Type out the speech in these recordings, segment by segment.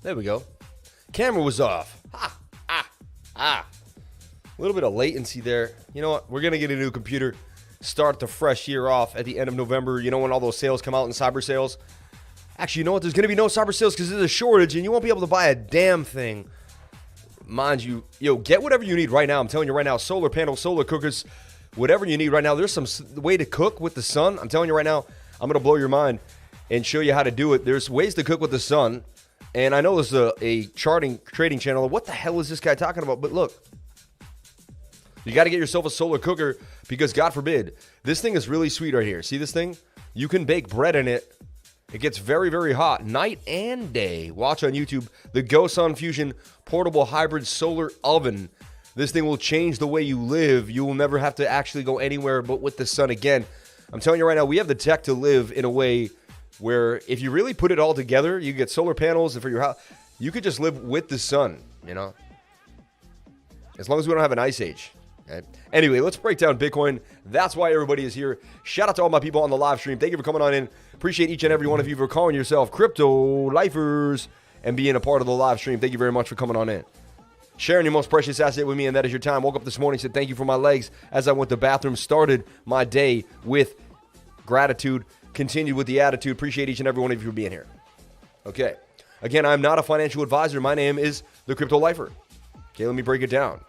There we go. Camera was off. A little bit of latency there. You know what? We're going to get a new computer. Start the fresh year off at the end of November. You know when all those sales come out in cyber sales? Actually, you know what? There's going to be no cyber sales because there's a shortage and you won't be able to buy a damn thing. Mind you, get whatever you need right now. I'm telling you right now, solar panels, solar cookers, whatever you need right now. There's some way to cook with the sun. I'm telling you right now, I'm going to blow your mind and show you how to do it. There's ways to cook with the sun. And I know there's a trading channel. What the hell is this guy talking about? But look, you got to get yourself a solar cooker because God forbid, this thing is really sweet right here. See this thing? You can bake bread in it. It gets very, very hot night and day. Watch on YouTube the GoSun Fusion portable hybrid solar oven. This thing will change the way you live. You will never have to actually go anywhere but with the sun again. I'm telling you right now, we have the tech to live in a way where if you really put it all together, you get solar panels and for your house, you could just live with the sun, you know? As long as we don't have an ice age. Okay. Anyway, let's break down Bitcoin. That's why everybody is here. Shout out to all my people on the live stream. Thank you for coming on in. Appreciate each and every one of you for calling yourself crypto lifers and being a part of the live stream. Thank you very much for coming on in. Sharing your most precious asset with me, and that is your time. Woke up this morning, said thank you for my legs as I went to the bathroom. Started my day with gratitude. Continued with the attitude. Appreciate each and every one of you for being here. Okay. Again, I'm not a financial advisor. My name is the Crypto Lifer. Okay, let me break it down.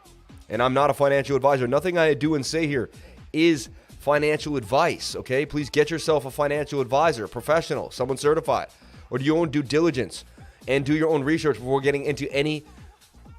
And I'm not a financial advisor. Nothing I do and say here is financial advice, okay? Please get yourself a financial advisor, a professional, someone certified, or do your own due diligence and do your own research before getting into any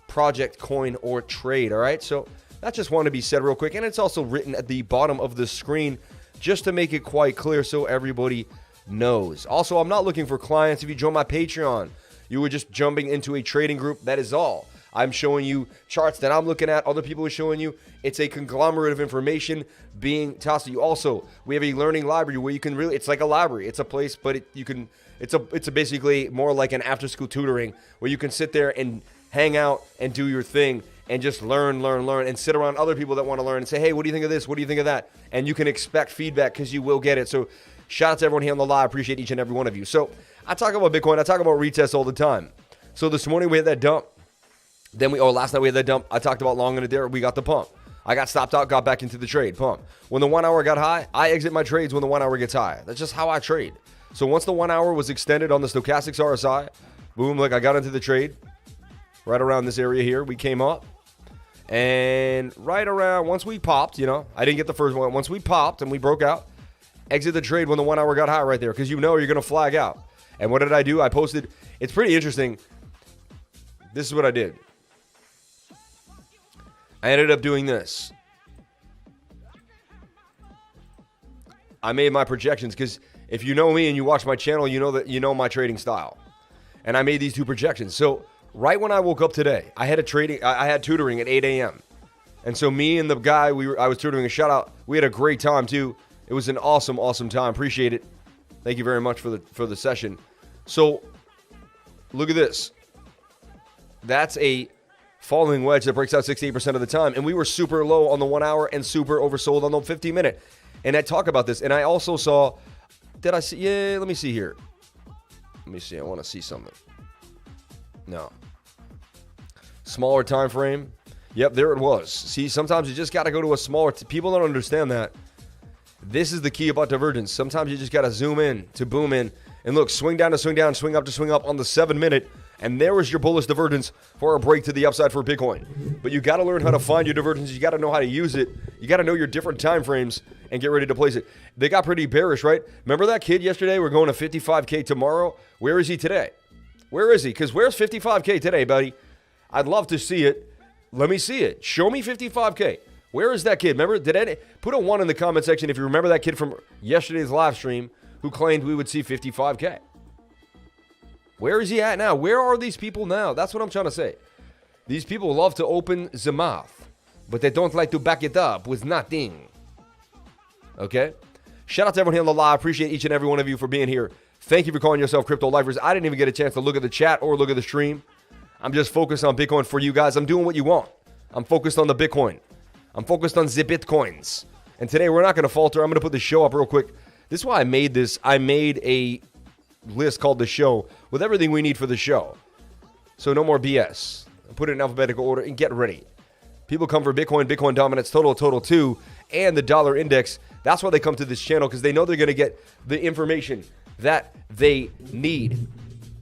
project, coin, or trade, all right? So that just wanted to be said real quick, and it's also written at the bottom of the screen just to make it quite clear so everybody knows. Also, I'm not looking for clients. If you join my Patreon, you were just jumping into a trading group. That is all. I'm showing you charts that I'm looking at. Other people are showing you. It's a conglomerate of information being tossed at you. Also, we have a learning library where you can really, it's like a library. It's a place, but it's basically more like an after-school tutoring where you can sit there and hang out and do your thing and just learn, and sit around other people that want to learn and say, hey, what do you think of this? What do you think of that? And you can expect feedback because you will get it. So shout out to everyone here on the live. Appreciate each and every one of you. So I talk about Bitcoin. I talk about retests all the time. So this morning we had that dump. Then last night we had that dump. I talked about long in the dare. We got the pump. I got stopped out, got back into the trade, pump. When the 1 hour got high, I exit my trades when the 1 hour gets high. That's just how I trade. So once the 1 hour was extended on the stochastics RSI, boom, look, I got into the trade right around this area here. We came up and right around, once we popped, I didn't get the first one. Once we popped and we broke out, exit the trade when the 1 hour got high right there because you're going to flag out. And what did I do? I posted, it's pretty interesting. This is what I did. I ended up doing this. I made my projections because if you know me and you watch my channel, you know that you know my trading style. And I made these two projections. So right when I woke up today, I had tutoring at 8 a.m. And so me and the guy I was tutoring, a shout out. We had a great time too. It was an awesome time. Appreciate it. Thank you very much for the session. So look at this. That's a falling wedge that breaks out 68% of the time. And we were super low on the 1 hour and super oversold on the 15-minute. And I talk about this. And I also saw, did I see? Yeah, let me see here. Let me see. I want to see something. No. Smaller time frame. Yep, there it was. See, sometimes you just got to go to a smaller. People don't understand that. This is the key about divergence. Sometimes you just got to zoom in to boom in. And look, swing down to swing down, swing up to swing up on the 7-minute. And there is your bullish divergence for a break to the upside for Bitcoin. But you got to learn how to find your divergence. You got to know how to use it. You got to know your different time frames and get ready to place it. They got pretty bearish, right? Remember that kid yesterday? We're going to 55K tomorrow. Where is he today? Where is he? Because where's 55K today, buddy? I'd love to see it. Let me see it. Show me 55K. Where is that kid? Remember? Put a 1 in the comment section if you remember that kid from yesterday's live stream who claimed we would see 55K. Where is he at now? Where are these people now? That's what I'm trying to say. These people love to open the mouth, but they don't like to back it up with nothing. Okay? Shout out to everyone here on the live. Appreciate each and every one of you for being here. Thank you for calling yourself Crypto Lifers. I didn't even get a chance to look at the chat or look at the stream. I'm just focused on Bitcoin for you guys. I'm doing what you want. I'm focused on the Bitcoin. I'm focused on the Bitcoins. And today we're not going to falter. I'm going to put the show up real quick. This is why I made this. I made a list called The Show with everything we need for the show. So no more BS. Put it in alphabetical order and get ready. People come for Bitcoin, Bitcoin dominance, total 2, and the dollar index. That's why they come to this channel, because they know they're going to get the information that they need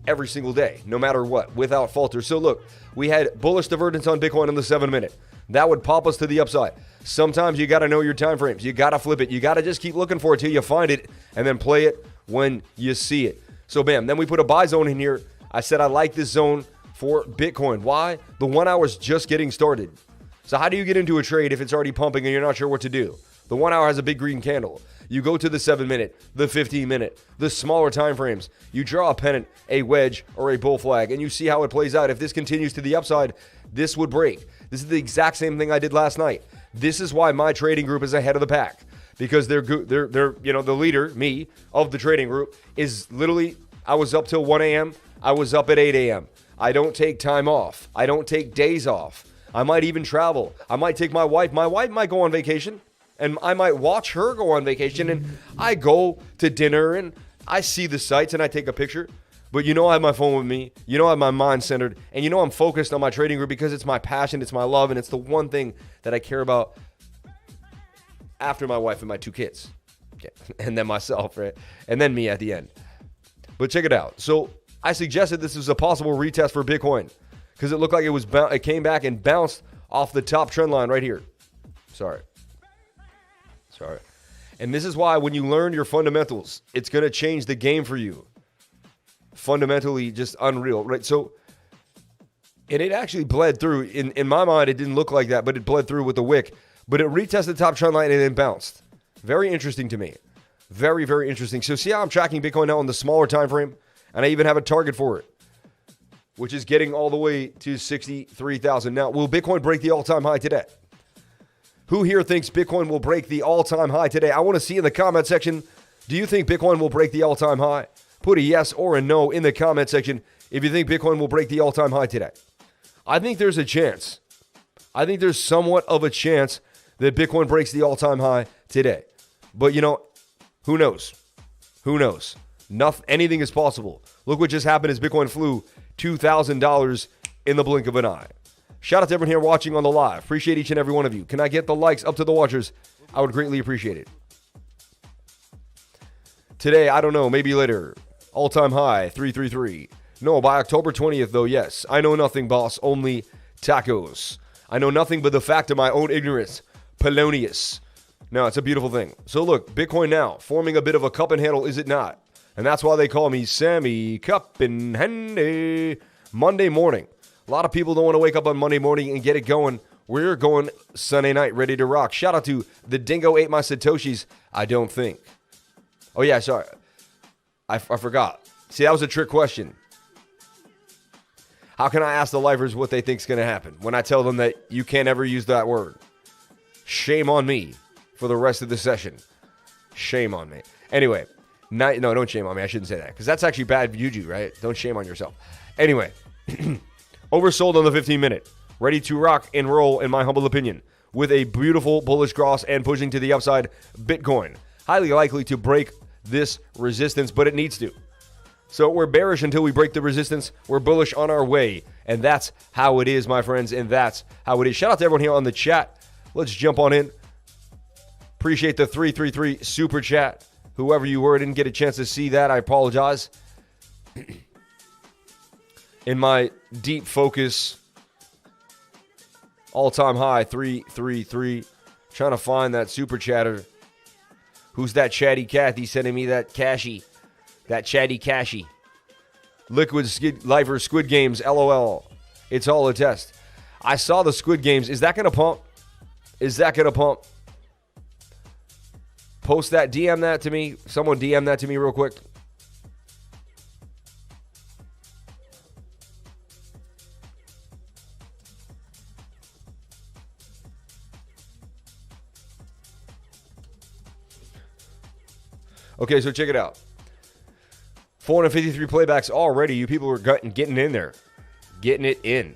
every single day, no matter what, without falter. So look, we had bullish divergence on Bitcoin in the 7-minute. That would pop us to the upside. Sometimes you got to know your time frames. You got to flip it. You got to just keep looking for it till you find it and then play it when you see it. So bam, then we put a buy zone in here. I said I like this zone for Bitcoin. Why? The 1 hour is just getting started. So how do you get into a trade if it's already pumping and you're not sure what to do? The 1 hour has a big green candle. You go to the 7-minute, the 15-minute, the smaller time frames. You draw a pennant, a wedge, or a bull flag, and you see how it plays out. If this continues to the upside, this would break. This is the exact same thing I did last night. This is why my trading group is ahead of the pack, because they're the leader, me, of the trading group is literally, I was up till 1 a.m. I was up at 8 a.m. I don't take time off. I don't take days off. I might even travel. I might take my wife. My wife might go on vacation, and I might watch her go on vacation, and I go to dinner, and I see the sights, and I take a picture. But you know I have my phone with me. You know I have my mind centered. And you know I'm focused on my trading group because it's my passion, it's my love, and it's the one thing that I care about after my wife and my 2 kids. Okay. And then myself, right? And then me at the end. But check it out. So I suggested this was a possible retest for Bitcoin because it looked like it came back and bounced off the top trend line right here. Sorry. And this is why when you learn your fundamentals, it's going to change the game for you. Fundamentally just unreal, right? So, and it actually bled through. In my mind, it didn't look like that, but it bled through with the wick. But it retested the top trend line and then bounced. Very interesting to me. Very, very interesting. So see how I'm tracking Bitcoin now on the smaller time frame? And I even have a target for it, which is getting all the way to 63,000. Now, will Bitcoin break the all-time high today? Who here thinks Bitcoin will break the all-time high today? I want to see in the comment section, do you think Bitcoin will break the all-time high? Put a yes or a no in the comment section if you think Bitcoin will break the all-time high today. I think there's a chance. I think there's somewhat of a chance that Bitcoin breaks the all-time high today. But, you know, who knows? Who knows? Anything is possible. Look what just happened as Bitcoin flew $2,000 in the blink of an eye. Shout out to everyone here watching on the live. Appreciate each and every one of you. Can I get the likes up to the watchers? I would greatly appreciate it. Today, I don't know, maybe later. All-time high, 333. No, by October 20th, though, yes. I know nothing, boss, only tacos. I know nothing but the fact of my own ignorance. Polonius. No, it's a beautiful thing. So look, Bitcoin now, forming a bit of a cup and handle, is it not? And that's why they call me Sammy Cup and Handy. Monday morning. A lot of people don't want to wake up on Monday morning and get it going. We're going Sunday night, ready to rock. Shout out to the Dingo ate my Satoshis, I don't think. Oh, yeah, sorry. I forgot. See, that was a trick question. How can I ask the lifers what they think is going to happen when I tell them that you can't ever use that word? Shame on me for the rest of the session. Shame on me. Anyway, no, don't shame on me. I shouldn't say that because that's actually bad juju, right? Don't shame on yourself. Anyway, oversold on the 15-minute. Ready to rock and roll, in my humble opinion, with a beautiful bullish cross and pushing to the upside. Bitcoin, highly likely to break this resistance, but it needs to. So we're bearish until we break the resistance. We're bullish on our way. And that's how it is, my friends. And that's how it is. Shout out to everyone here on the chat. Let's jump on in. Appreciate the 333 super chat. Whoever you were, didn't get a chance to see that. I apologize. In my deep focus, all-time high, 333. Trying to find that super chatter. Who's that chatty Kathy sending me that cashy? That chatty cashy. Liquid Lifer Squid Games, LOL. It's all a test. I saw the Squid Games. Is that going to pump? Is that going to pump? Post that. DM that to me. Someone DM that to me real quick. Okay, so check it out. 453 playbacks already. You people are getting in there. Getting it in.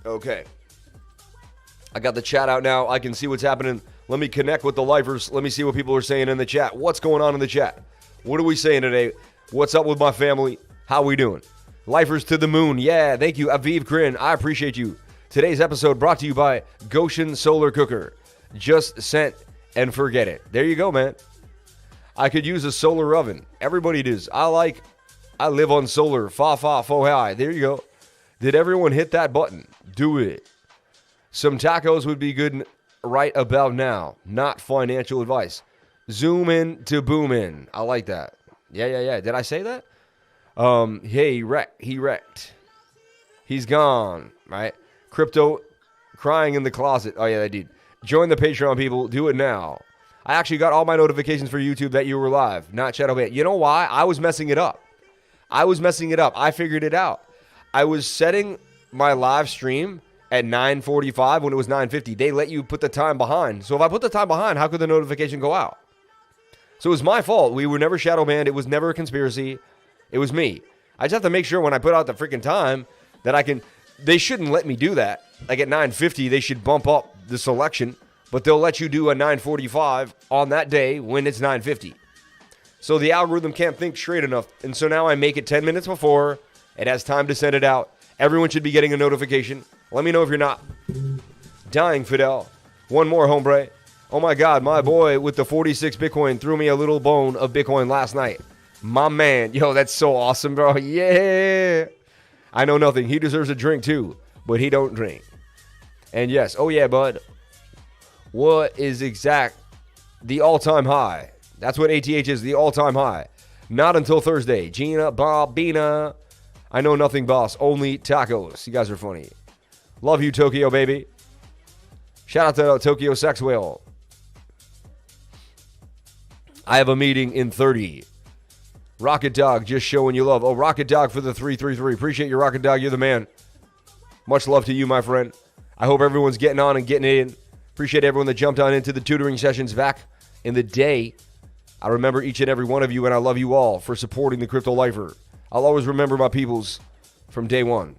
Okay. I got the chat out now. I can see what's happening. Let me connect with the lifers. Let me see what people are saying in the chat. What's going on in the chat? What are we saying today? What's up with my family? How we doing? Lifers to the moon. Yeah, thank you, Aviv Grin. I appreciate you. Today's episode brought to you by Goshen Solar Cooker. Just sent and forget it. There you go, man. I could use a solar oven. Everybody does. I live on solar. Fa fa fo hi. There you go. Did everyone hit that button? Do it. Some tacos would be good right about now. Not financial advice. Zoom in to boom in. I like that. Yeah. Did I say that? Hey, he wrecked. He's gone, right? Crypto crying in the closet. Oh, yeah, that dude. Join the Patreon, people. Do it now. I actually got all my notifications for YouTube that you were live, not Shadowban. You know why? I was messing it up. I figured it out. I was setting my live stream at 9:45 when it was 9:50. They let you put the time behind. So if I put the time behind, how could the notification go out? So it was my fault. We were never shadow banned. It was never a conspiracy. It was me. I just have to make sure when I put out the freaking time that I can. They shouldn't let me do that. Like at 9:50, they should bump up the selection, but they'll let you do a 9:45 on that day when it's 9:50. So the algorithm can't think straight enough. And so now I make it 10 minutes before. It has time to send it out. Everyone should be getting a notification. Let me know if you're not. Dying Fidel. One more, hombre. Oh my God, my boy with the 46 Bitcoin threw me a little bone of Bitcoin last night. My man. Yo, that's so awesome, bro. Yeah. I know nothing. He deserves a drink too, but he don't drink. And yes, oh yeah, bud. What is the all-time high? That's what ATH is, the all-time high. Not until Thursday. Gina, Bobina. I know nothing, boss. Only tacos. You guys are funny. Love you, Tokyo, baby. Shout out to Tokyo Sex Whale. I have a meeting in 30. Rocket Dog, just showing you love. Oh, Rocket Dog for the 333. Appreciate you, Rocket Dog. You're the man. Much love to you, my friend. I hope everyone's getting on and getting in. Appreciate everyone that jumped on into the tutoring sessions back in the day. I remember each and every one of you, and I love you all for supporting the Crypto Lifer. I'll always remember my peoples from day one.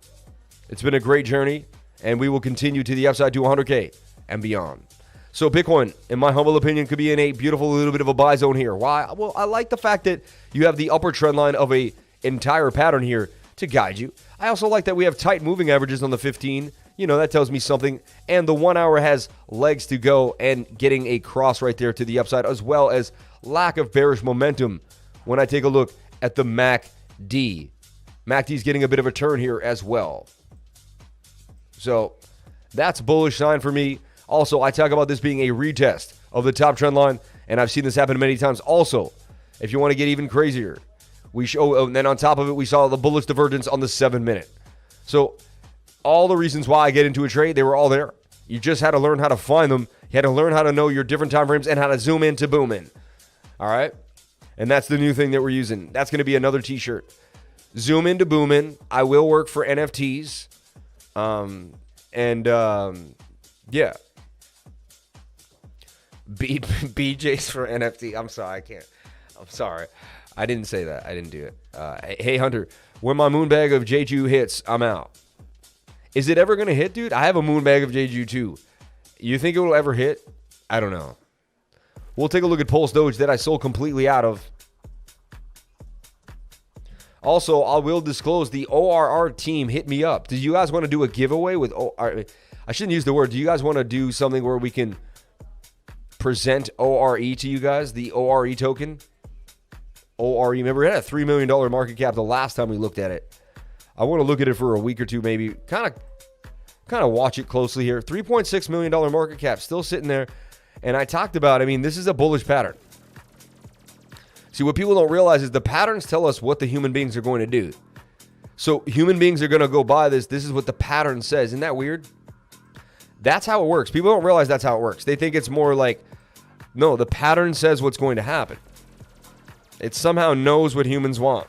It's been a great journey, and we will continue to the upside to 100K and beyond. So Bitcoin, in my humble opinion, could be in a beautiful little bit of a buy zone here. Why? Well, I like the fact that you have the upper trend line of a entire pattern here to guide you. I also like that we have tight moving averages on the 15. You know, that tells me something. And the 1 hour has legs to go and getting a cross right there to the upside, as well as lack of bearish momentum when I take a look at the MACD. MACD's getting a bit of a turn here as well. So that's a bullish sign for me. Also, I talk about this being a retest of the top trend line, and I've seen this happen many times. Also, if you want to get even crazier, and then on top of it, we saw the bullish divergence on the 7-minute. So all the reasons why I get into a trade, they were all there. You just had to learn how to find them. You had to learn how to know your different time frames and how to zoom in to boom in. All right? And that's the new thing that we're using. That's going to be another t-shirt. Zoom in to boom in. I will work for NFTs. Yeah. BJ's for NFT. I'm sorry, I can't. I'm sorry. I didn't say that. I didn't do it. Hey, Hunter, when my moon bag of Jeju hits, I'm out. Is it ever going to hit, dude? I have a moon bag of Jeju too. You think it will ever hit? I don't know. We'll take a look at Pulse Doge that I sold completely out of. Also, I will disclose the ORR team hit me up. Do you guys want to do a giveaway with ORR? I shouldn't use the word. Do you guys want to do something where we can present ORE to you guys? The ORE token? ORE. Remember, it had a $3 million market cap the last time we looked at it. I want to look at it for a week or two, maybe. Kind of watch it closely here. $3.6 million market cap, still sitting there. And I talked about, this is a bullish pattern. See, what people don't realize is the patterns tell us what the human beings are going to do. So human beings are going to go buy this. This is what the pattern says. Isn't that weird? That's how it works. People don't realize that's how it works. They think it's more like, no, the pattern says what's going to happen. It somehow knows what humans want.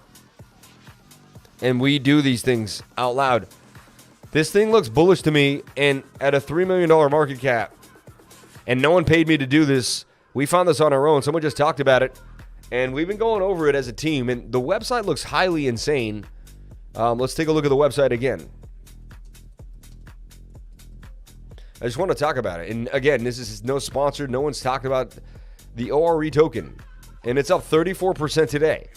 And we do these things out loud. This thing looks bullish to me, and at a $3 million market cap, and no one paid me to do this. We found this on our own. Someone just talked about it, and we've been going over it as a team, and the website looks highly insane. Let's take a look at the website again. I just want to talk about it. And again, this is no sponsored. No one's talking about the ORE token. And it's up 34% today.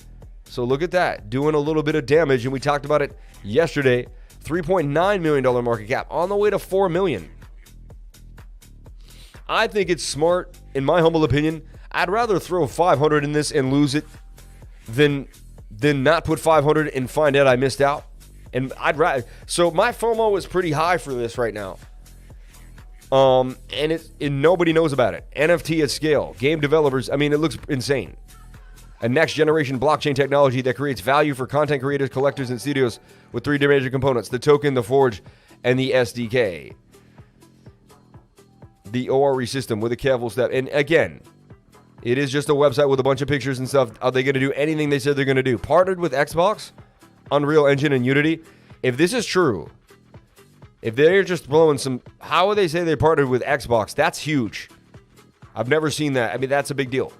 So look at that, doing a little bit of damage, and we talked about it yesterday. $3.9 million market cap, on the way to $4 million. I think it's smart, in my humble opinion. I'd rather throw 500 in this and lose it than not put 500 and find out I missed out. And I'd rather. So my FOMO is pretty high for this right now. And nobody knows about it. NFT at scale, game developers. I mean, it looks insane. A next generation blockchain technology that creates value for content creators, collectors, and studios with three major components: the token, the forge, and the SDK. The ORE system with a careful step. And again, it is just a website with a bunch of pictures and stuff. Are they going to do anything they said they're going to do? Partnered with Xbox, Unreal Engine, and Unity. If this is true, if they're just blowing some, how would they say they partnered with Xbox? That's huge. I've never seen that. I mean, that's a big deal.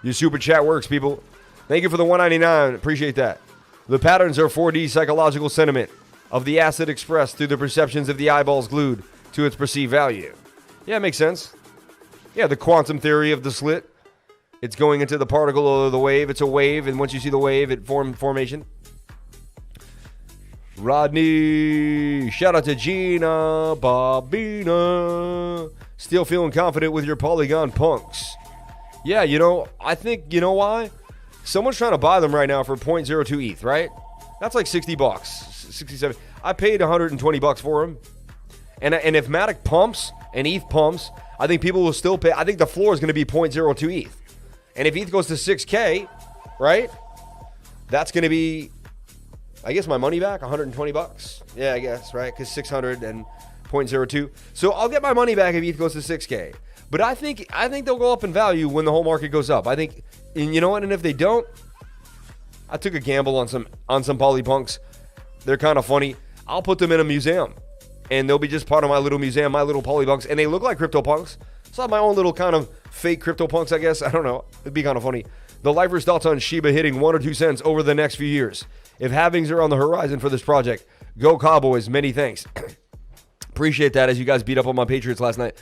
Your super chat works, people. Thank you for the $1.99. Appreciate that. The patterns are 4D psychological sentiment of the asset expressed through the perceptions of the eyeballs glued to its perceived value. Yeah, it makes sense. Yeah, the quantum theory of the slit. It's going into the particle or the wave. It's a wave, and once you see the wave, it formation. Rodney, shout out to Gina, Bobina. Still feeling confident with your Polygon punks. Yeah, I think, you know why? Someone's trying to buy them right now for 0.02 ETH, right? That's like $60, 67. I paid $120 for them. And if Matic pumps and ETH pumps, I think people will still pay. I think the floor is going to be 0.02 ETH. And if ETH goes to 6K, right? That's going to be, I guess, my money back, $120. Yeah, I guess, right? Because 600 and 0.02. So I'll get my money back if ETH goes to 6K. But I think they'll go up in value when the whole market goes up. I think, and you know what? And if they don't, I took a gamble on some polypunks. They're kind of funny. I'll put them in a museum, and they'll be just part of my little museum, my little polypunks, and they look like CryptoPunks. So I have my own little kind of fake CryptoPunks, I guess. I don't know. It'd be kind of funny. The Lifers' thoughts on Shiba hitting 1 or 2 cents over the next few years. If halvings are on the horizon for this project, go Cowboys. Many thanks. Appreciate that as you guys beat up on my Patriots last night.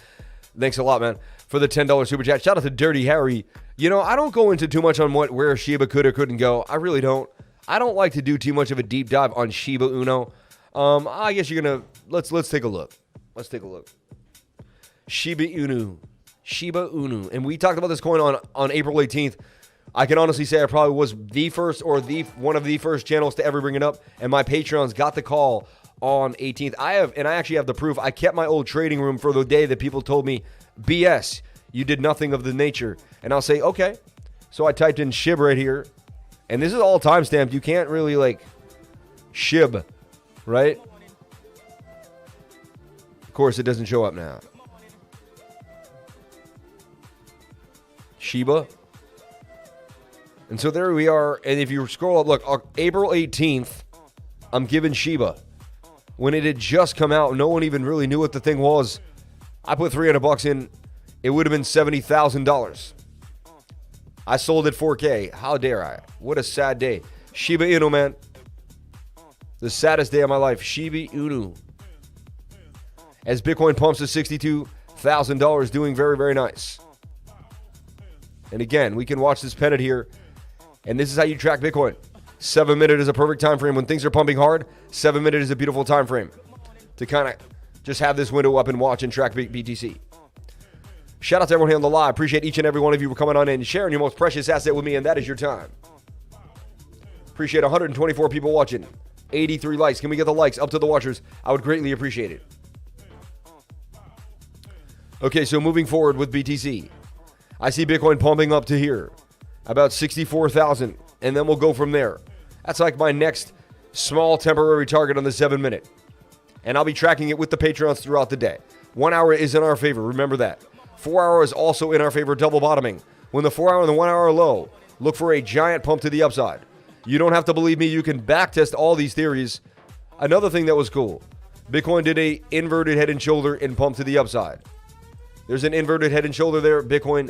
Thanks a lot, man, for the $10 super chat. Shout out to Dirty Harry. I don't go into too much on where Shiba could or couldn't go. I really don't. I don't like to do too much of a deep dive on Shiba Uno. I guess you're gonna let's take a look. Let's take a look. Shiba Inu, and we talked about this coin on April 18th. I can honestly say I probably was the first or one of the first channels to ever bring it up, and my Patreons got the call on 18th. I actually have the proof. I kept my old trading room for the day that people told me, BS, you did nothing of the nature. And I'll say, okay. So I typed in SHIB right here. And this is all timestamped. You can't really SHIB, right? Of course, it doesn't show up now. Shiba. And so there we are. And if you scroll up, look, April 18th, I'm giving Shiba. When it had just come out, no one even really knew what the thing was. I put $300 in. It would have been $70,000. I sold it 4K. How dare I? What a sad day. Shiba Inu, man. The saddest day of my life. Shiba Inu. As Bitcoin pumps to $62,000, doing very, very nice. And again, we can watch this pennant here. And this is how you track Bitcoin. 7 minute is a perfect time frame. When things are pumping hard, 7 minute is a beautiful time frame to kind of just have this window up and watch and track BTC. Shout out to everyone here on the live. Appreciate each and every one of you for coming on in and sharing your most precious asset with me, and that is your time. Appreciate 124 people watching. 83 likes. Can we get the likes up to the watchers? I would greatly appreciate it. Okay, so moving forward with BTC. I see Bitcoin pumping up to here. About 64,000. And then we'll go from there. That's like my next small temporary target on the 7 minute. And I'll be tracking it with the Patreons throughout the day. 1 hour is in our favor. Remember that. 4 hours also in our favor, double bottoming. When the 4 hour and the 1 hour are low, look for a giant pump to the upside. You don't have to believe me. You can backtest all these theories. Another thing that was cool. Bitcoin did a inverted head and shoulder and pump to the upside. There's an inverted head and shoulder there. Bitcoin,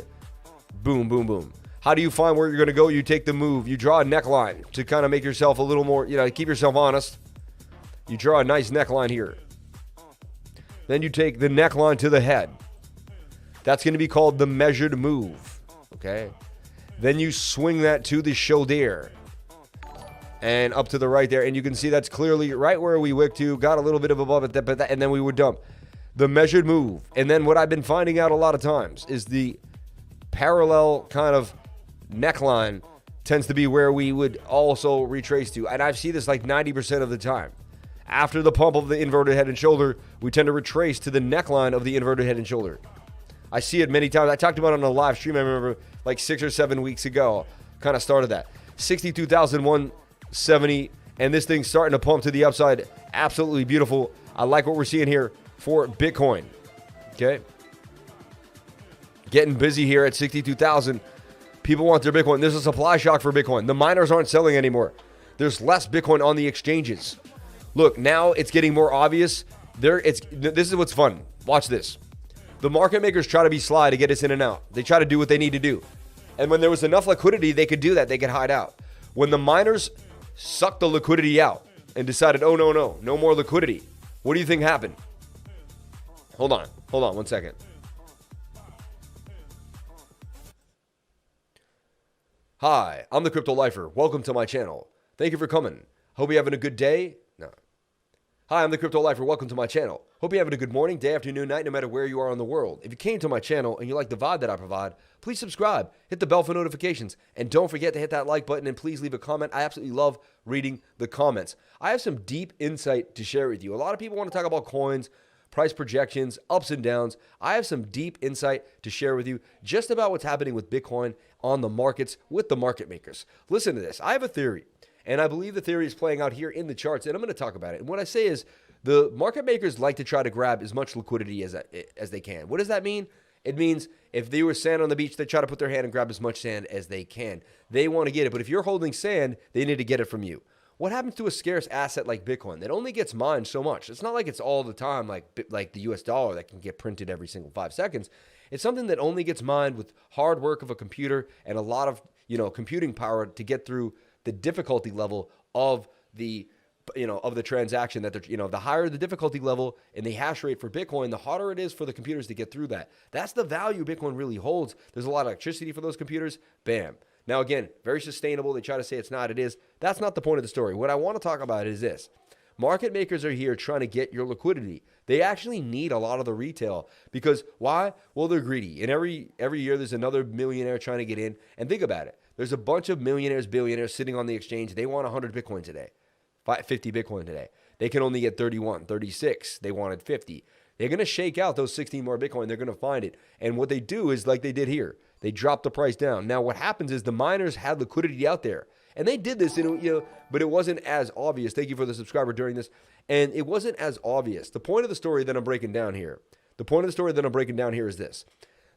boom, boom, boom. How do you find where you're going to go? You take the move. You draw a neckline to kind of make yourself a little more, keep yourself honest. You draw a nice neckline here. Then you take the neckline to the head. That's going to be called the measured move. Okay? Then you swing that to the shoulder and up to the right there. And you can see that's clearly right where we wicked to. Got a little bit of above it, and then we would dump. The measured move. And then what I've been finding out a lot of times is the parallel kind of neckline tends to be where we would also retrace to. And I see this like 90% of the time. After the pump of the inverted head and shoulder, we tend to retrace to the neckline of the inverted head and shoulder. I see it many times. I talked about it on a live stream, I remember, like 6 or 7 weeks ago. Kind of started that. 62,170, and this thing's starting to pump to the upside. Absolutely beautiful. I like what we're seeing here for Bitcoin. Okay? Getting busy here at 62,000. People want their Bitcoin. There's a supply shock for Bitcoin. The miners aren't selling anymore. There's less Bitcoin on the exchanges. Look, now it's getting more obvious. This is what's fun. Watch this. The market makers try to be sly to get us in and out. They try to do what they need to do. And when there was enough liquidity, they could do that. They could hide out. When the miners sucked the liquidity out and decided, oh, no more liquidity, what do you think happened? Hold on 1 second. Hi, I'm the Crypto Lifer. Welcome to my channel. Thank you for coming. Hope you're having a good day. No. Hi, I'm the Crypto Lifer. Welcome to my channel. Hope you're having a good morning, day, afternoon, night, no matter where you are in the world. If you came to my channel and you like the vibe that I provide, please subscribe, hit the bell for notifications, and don't forget to hit that like button and please leave a comment. I absolutely love reading the comments. I have some deep insight to share with you. A lot of people want to talk about coins, price projections, ups and downs. I have some deep insight to share with you just about what's happening with Bitcoin on the markets with the market makers. Listen to this. I have a theory, and I believe the theory is playing out here in the charts, and I'm going to talk about it. And what I say is the market makers like to try to grab as much liquidity as they can. What does that mean? It means if they were sand on the beach, they try to put their hand and grab as much sand as they can. They want to get it, but if you're holding sand, they need to get it from you. What happens to a scarce asset like Bitcoin? It only gets mined so much. It's not like it's all the time like the US dollar that can get printed every single 5 seconds. It's something that only gets mined with hard work of a computer and a lot of, computing power to get through the difficulty level of the transaction that they're, the higher the difficulty level and the hash rate for Bitcoin, the harder it is for the computers to get through that. That's the value Bitcoin really holds. There's a lot of electricity for those computers. Bam. Now, again, very sustainable. They try to say it's not, it is. That's not the point of the story. What I want to talk about is this. Market makers are here trying to get your liquidity. They actually need a lot of the retail because why? Well, they're greedy. And every year there's another millionaire trying to get in. And think about it. There's a bunch of millionaires, billionaires sitting on the exchange. They want 100 Bitcoin today, 50 Bitcoin today. They can only get 31, 36. They wanted 50. They're going to shake out those 16 more Bitcoin. They're going to find it. And what they do is like they did here. They drop the price down. Now, what happens is the miners had liquidity out there. And they did this, but it wasn't as obvious. Thank you for the subscriber during this. And it wasn't as obvious. The point of the story that I'm breaking down here, is this.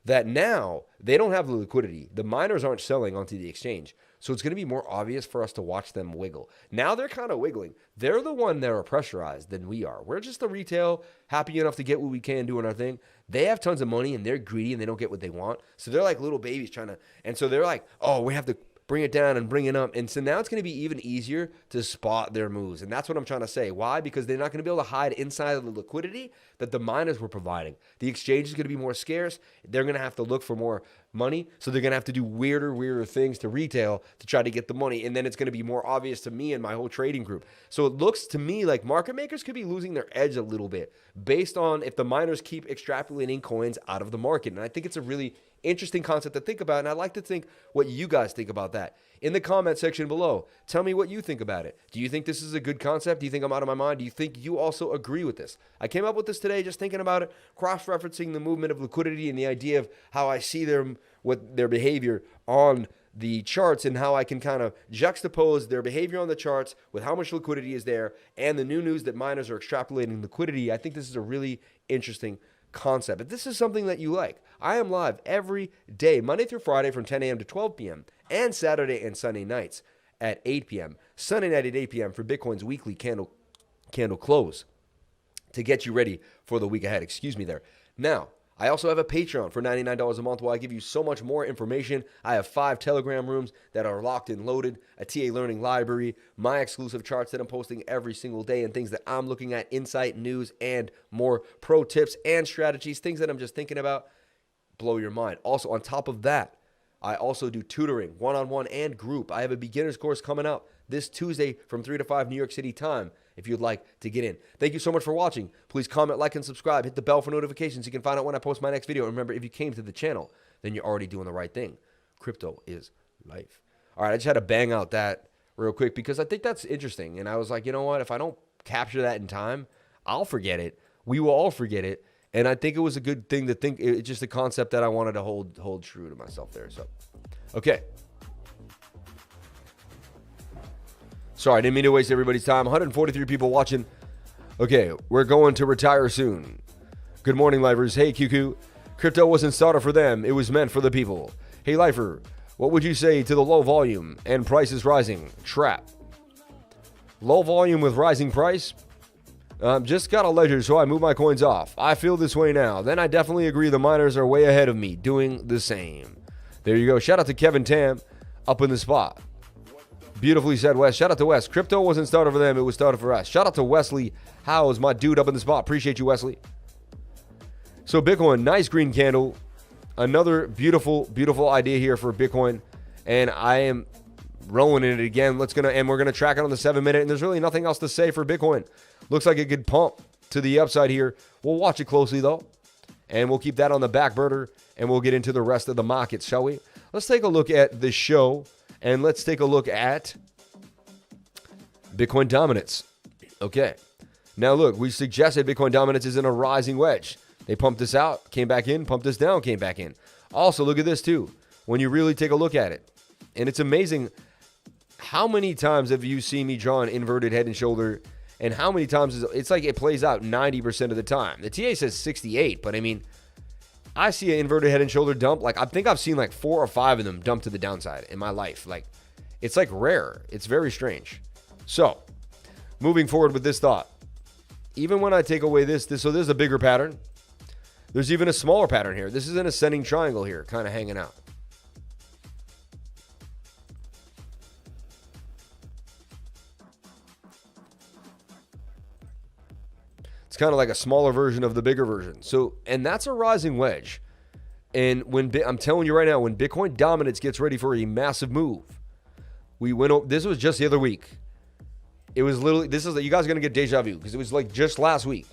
That now they don't have the liquidity. The miners aren't selling onto the exchange. So it's going to be more obvious for us to watch them wiggle. Now they're kind of wiggling. They're the one that are pressurized than we are. We're just the retail, happy enough to get what we can doing our thing. They have tons of money and they're greedy and they don't get what they want. So they're like little babies and so they're like, oh, we have to bring it down and bring it up. And so now it's going to be even easier to spot their moves. And that's what I'm trying to say. Why? Because they're not going to be able to hide inside of the liquidity that the miners were providing. The exchange is going to be more scarce. They're going to have to look for more money. So they're going to have to do weirder things to retail to try to get the money. And then it's going to be more obvious to me and my whole trading group. So it looks to me like market makers could be losing their edge a little bit based on if the miners keep extrapolating coins out of the market. And I think it's a really interesting concept to think about, and I'd like to think what you guys think about that. In the comment section below, tell me what you think about it. Do you think this is a good concept? Do you think I'm out of my mind? Do you think you also agree with this? I came up with this today just thinking about it, cross-referencing the movement of liquidity and the idea of how I see their behavior on the charts and how I can kind of juxtapose their behavior on the charts with how much liquidity is there and the new news that miners are extrapolating liquidity. I think this is a really interesting concept. If this is something that you like, I am live every day, Monday through Friday from 10 a.m. to 12 p.m. and Saturday and Sunday nights at 8 p.m. Sunday night at 8 p.m. for Bitcoin's weekly candle close to get you ready for the week ahead. Excuse me there. Now, I also have a Patreon for $99 a month where I give you so much more information. I have 5 Telegram rooms that are locked and loaded, a TA learning library, my exclusive charts that I'm posting every single day, and things that I'm looking at, insight, news, and more pro tips and strategies, things that I'm just thinking about, blow your mind. Also, on top of that, I also do tutoring, one-on-one and group. I have a beginner's course coming out this Tuesday from 3 to 5 New York City time if you'd like to get in. Thank you so much for watching. Please comment, like, and subscribe. Hit the bell for notifications. You can find out when I post my next video. And remember, if you came to the channel, then you're already doing the right thing. Crypto is life. All right, I just had to bang out that real quick because I think that's interesting. And I was like, you know what? If I don't capture that in time, I'll forget it. We will all forget it. And I think it was a good thing to think. It's just a concept that I wanted to hold true to myself there. So, okay. Sorry, I didn't mean to waste everybody's time. 143 people watching. Okay, we're going to retire soon. Good morning, lifers. Hey, QQ. Crypto wasn't started for them. It was meant for the people. Hey, lifer. What would you say to the low volume and prices rising trap? Low volume with rising price? Just got a ledger, so I move my coins off. I feel this way now. Then I definitely agree the miners are way ahead of me doing the same. There you go. Shout out to Kevin Tam up in the spot. Beautifully said, Wes. Shout out to Wes. Crypto wasn't started for them. It was started for us. Shout out to Wesley Howes, my dude up in the spot. Appreciate you, Wesley. So Bitcoin, nice green candle. Another beautiful, beautiful idea here for Bitcoin. And I am rolling in it again. We're gonna track it on the 7-minute. And there's really nothing else to say for Bitcoin. Looks like a good pump to the upside here. We'll watch it closely though. And we'll keep that on the back burner. And we'll get into the rest of the markets, shall we? Let's take a look at the show. And let's take a look at Bitcoin dominance. Okay. Now look, we suggested Bitcoin dominance is in a rising wedge. They pumped this out, came back in, pumped this down, came back in. Also, look at this too. When you really take a look at it. And it's amazing how many times have you seen me draw an inverted head and shoulder, and how many times it's like it plays out 90% of the time. The TA says 68, but I mean, I see an inverted head and shoulder dump. Like, I think I've seen like 4 or 5 of them dump to the downside in my life. Like, it's like rare. It's very strange. So, moving forward with this thought. Even when I take away this, so there's a bigger pattern. There's even a smaller pattern here. This is an ascending triangle here, kind of hanging out. It's kind of like a smaller version of the bigger version. So, and that's a rising wedge. And I'm telling you right now, when Bitcoin dominance gets ready for a massive move, this was just the other week. It was literally, you guys are going to get deja vu because it was like just last week.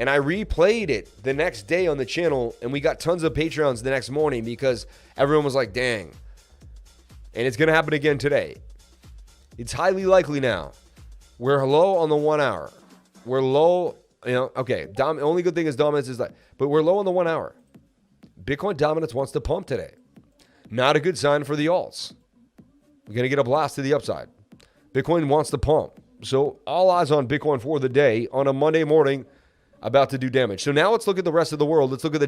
And I replayed it the next day on the channel, and we got tons of Patreons the next morning because everyone was like, dang. And it's going to happen again today. It's highly likely now. We're low on the 1 hour. We're low, okay. Only good thing is dominance is that, but we're low on the 1 hour. Bitcoin dominance wants to pump today. Not a good sign for the alts. We're going to get a blast to the upside. Bitcoin wants to pump. So all eyes on Bitcoin for the day on a Monday morning, about to do damage. So now let's look at the rest of the world. Let's look at the